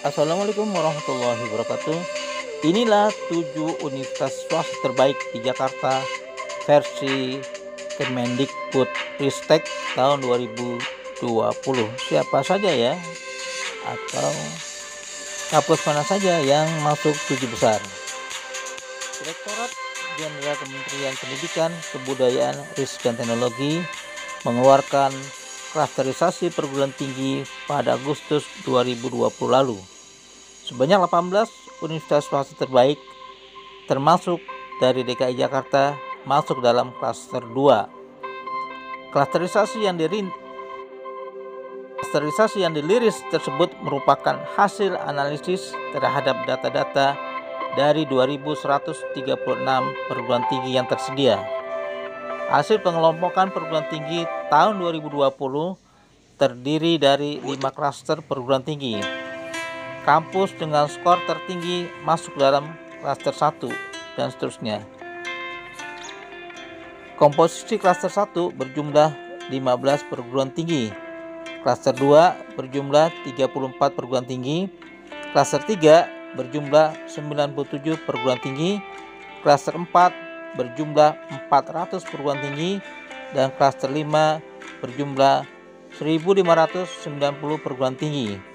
Assalamualaikum warahmatullahi wabarakatuh. Inilah 7 universitas swasta terbaik di Jakarta versi Kemendikbudristek tahun 2020. Siapa saja ya? Atau kampus mana saja yang masuk 7 besar? Direktorat Jenderal Kementerian Pendidikan, Kebudayaan, Riset dan Teknologi mengeluarkan klasterisasi perguruan tinggi pada Agustus 2020 lalu. Sebanyak 18 universitas swasta terbaik termasuk dari DKI Jakarta masuk dalam klaster 2. Klasterisasi yang diliris tersebut merupakan hasil analisis terhadap data-data dari 2.136 perguruan tinggi yang tersedia. Hasil pengelompokan perguruan tinggi tahun 2020 terdiri dari 5 klaster perguruan tinggi. Kampus dengan skor tertinggi masuk dalam klaster 1 dan seterusnya. Komposisi klaster 1 berjumlah 15 perguruan tinggi. Klaster 2 berjumlah 34 perguruan tinggi. Klaster 3 berjumlah 97 perguruan tinggi. Klaster 4 berjumlah 400 perguruan tinggi dan klaster 5 berjumlah 1.590 perguruan tinggi.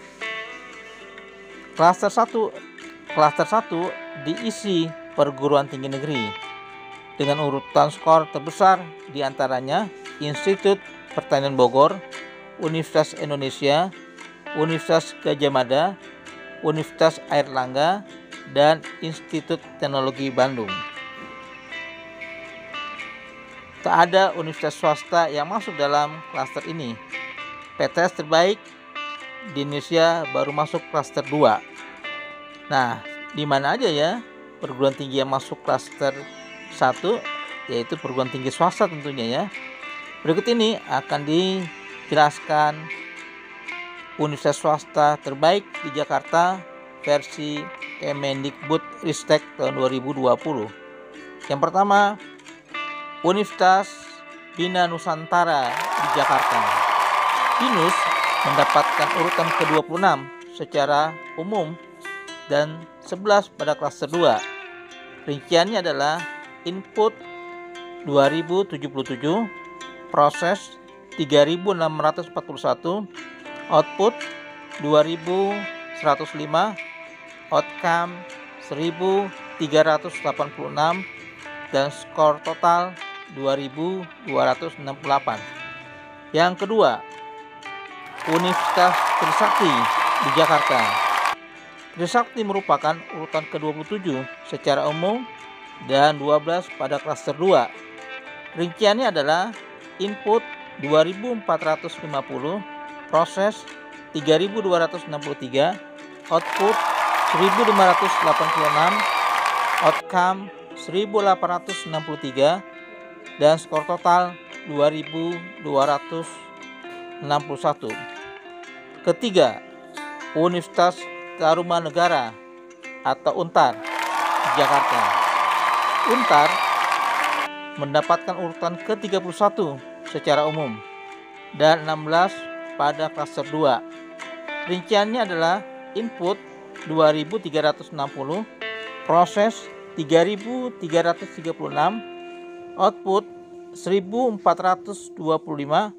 Klaster 1 diisi perguruan tinggi negeri dengan urutan skor terbesar diantaranya Institut Pertanian Bogor, Universitas Indonesia, Universitas Gadjah Mada, Universitas Airlangga, dan Institut Teknologi Bandung. Tak ada universitas swasta yang masuk dalam klaster ini. PTS terbaik di Indonesia baru masuk klaster 2. Nah, di mana aja ya perguruan tinggi yang masuk klaster 1, yaitu perguruan tinggi swasta tentunya ya. Berikut ini akan dijelaskan universitas swasta terbaik di Jakarta versi Kemendikbudristek tahun 2020. Yang pertama, Universitas Bina Nusantara di Jakarta. BINUS mendapatkan urutan ke-26 secara umum dan 11 pada klaster 2. Rinciannya adalah input 2077, proses 3641, output 2105, outcome 1386, dan skor total 2268. Yang kedua, Universitas Trisakti di Jakarta. Trisakti merupakan urutan ke-27 secara umum dan 12 pada klaster 2. Rinciannya adalah input 2450, proses 3263, output 1586, outcome 1863, dan skor total 2261. Ketiga, Universitas Tarumanegara atau UNTAR di Jakarta. UNTAR mendapatkan urutan ke-31 secara umum dan 16 pada klaster 2. Rinciannya adalah input 2360, proses 3336, output 1425,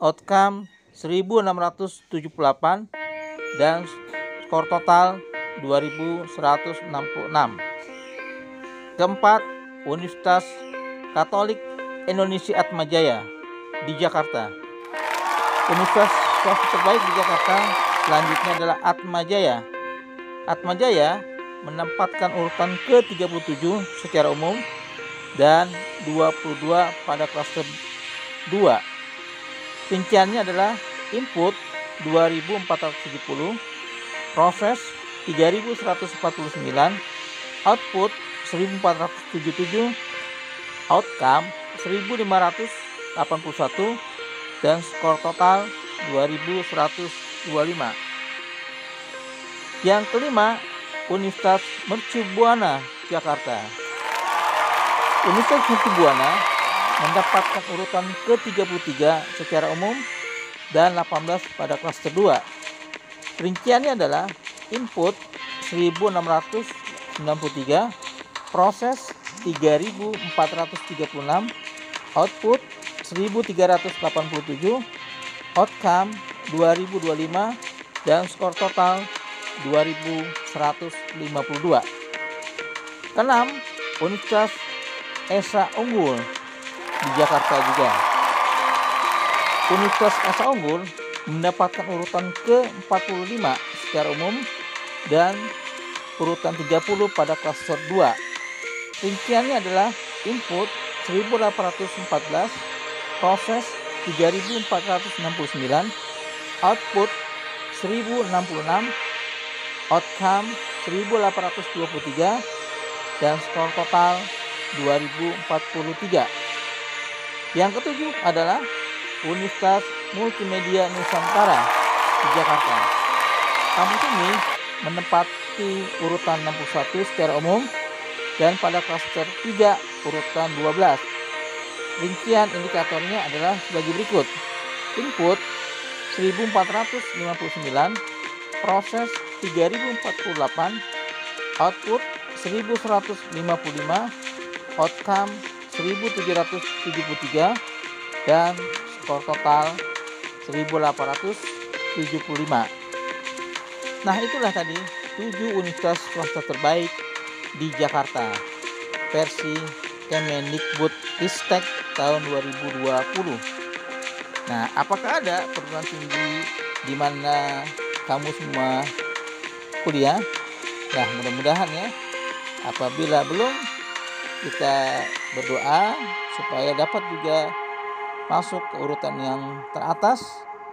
outcome 1678, dan skor total 2166. Keempat, Universitas Katolik Indonesia Atmajaya di Jakarta. Universitas swasta terbaik di Jakarta selanjutnya adalah Atmajaya. Atmajaya menempatkan urutan ke-37 secara umum dan 22 pada klaster 2. Rinciannya adalah input 2470, proses 3149, output 1477, outcome 1581, dan skor total 2125. Yang kelima, Universitas Mercu Buana Jakarta. Universitas Mercu Buana mendapatkan urutan ke-33 secara umum dan 18 pada klaster 2. Rinciannya adalah input 1693, proses 3436, output 1387, outcome 2025, dan skor total 2152. Keenam, Universitas Esa Unggul di Jakarta juga. Universitas Esa Unggul mendapatkan urutan ke-45 secara umum dan urutan 30 pada klaster 2. Rinciannya adalah input 1814, proses 3469, output 1066, outcome 1823, dan skor total 2043. Yang ketujuh adalah Universitas Multimedia Nusantara di Jakarta. Kampus ini menempati urutan 61 secara umum dan pada klaster 3 urutan 12. Rincian indikatornya adalah sebagai berikut. Input 1459, proses 3048, output 1155, outcome 1773, dan skor total 1875. Nah, itulah tadi 7 universitas swasta terbaik di Jakarta versi Kemendikbudristek tahun 2020. Nah, apakah ada perguruan tinggi di mana kamu semua kuliah? Nah, mudah-mudahan ya. Apabila belum, kita berdoa supaya dapat juga masuk ke urutan yang teratas,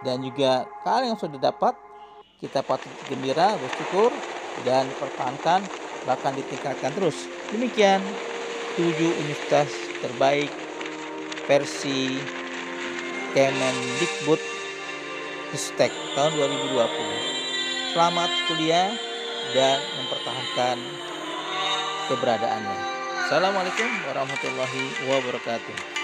dan juga kalian yang sudah dapat, kita patut gembira, bersyukur, dan pertahankan, bahkan ditingkatkan terus. Demikian 7 universitas terbaik versi Kemendikbudristek tahun 2020. Selamat kuliah dan mempertahankan keberadaannya. Assalamualaikum warahmatullahi wabarakatuh.